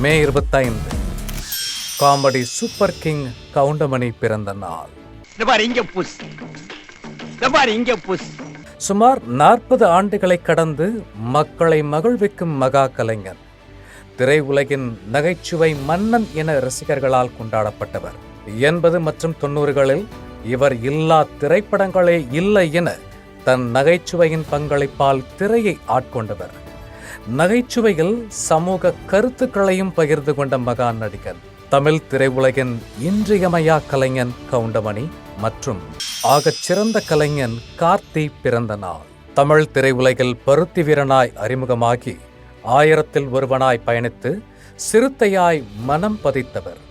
மே 25 comedy super king Goundamani பிறந்த நாள். சுமார் 40 ஆண்டுகளை கடந்து மக்களை மகிழ்விக்கும் மகா கலைஞன், திரையுலகின் நகைச்சுவை மன்னன் என ரசிகர்களால் கொண்டாடப்பட்டவர். 80 மற்றும் 90களில் இவர் இல்லா திரைப்படங்களே இல்லை என தன் நகைச்சுவையின் பங்களிப்பால் திரையை ஆட்கொண்டவர். நகைச்சுவையில் சமூக கருத்துக்களையும் பகிர்ந்து கொண்ட மகா நடிகர். தமிழ் திரையுலகின் இன்றியமையா கலைஞன் கவுண்டமணி மற்றும் ஆகச் சிறந்த கலைஞன் கார்த்தி பிறந்த நாள். தமிழ் திரையுலகில் பருத்தி வீரனாய் அறிமுகமாகி 1000ல் ஒருவனாய் பயணித்து சிறுத்தையாய் மனம் பதித்தவர்.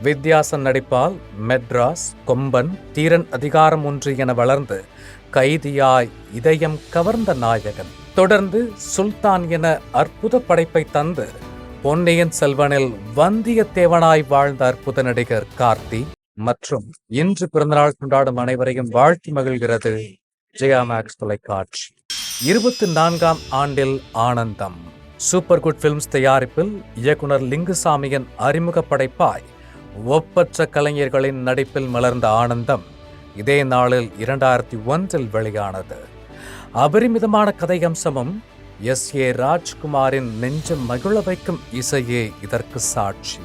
வித்யாசன் நடிப்பால் மெட்ராஸ், கொம்பன், தீரன் அதிகாரம் 1 என வளர்ந்து கைதியாய் இதயம் கவர்ந்த நாயகன். தொடர்ந்து சுல்தான் என அற்புத படைப்பை தந்து பொன்னியின் செல்வனில் வந்தியத்தேவனாய் வாழ்ந்த அற்புத நடிகர் கார்த்தி மற்றும் இன்று பிறந்தநாள் கொண்டாடும் அனைவரையும் வாழ்த்தி மகிழ்கிறது ஜெயா மேக்ஸ் தொலைக்காட்சி. 24ஆம் ஆண்டில் ஆனந்தம் சூப்பர் குட் பிலிம்ஸ் தயாரிப்பில் இயக்குனர் லிங்குசாமியின் அறிமுக படைப்பாய் ஒப்பற்ற கலைஞர்களின் நடிப்பில் மலர்ந்த ஆனந்தம் இதே நாளில் 2001 வெளியானது. அபரிமிதமான கதையம்சமும் S.A. ராஜ்குமாரின் நெஞ்சம் மகிழ வைக்கும் இசையே இதற்கு சாட்சி.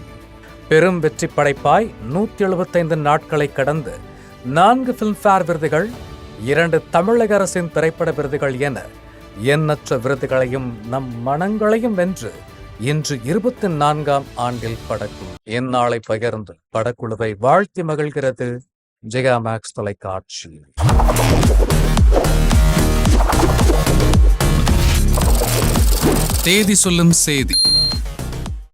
பெரும் வெற்றி படைப்பாய் 175 நாட்களை கடந்து 4 பிலிம்பேர் விருதுகள், 2 தமிழக அரசின் திரைப்பட விருதுகள் என எண்ணற்ற விருதுகளையும் நம் மனங்களையும் வென்று இன்று 24ஆம் ஆண்டில் படக்குழு இந்நாளை பகிர்ந்து படக்குழுவை வாழ்த்தி மகிழ்கிறது ஜெயா மேக்ஸ் தொலைக்காட்சி. தேதி சொல்லும் செய்தி.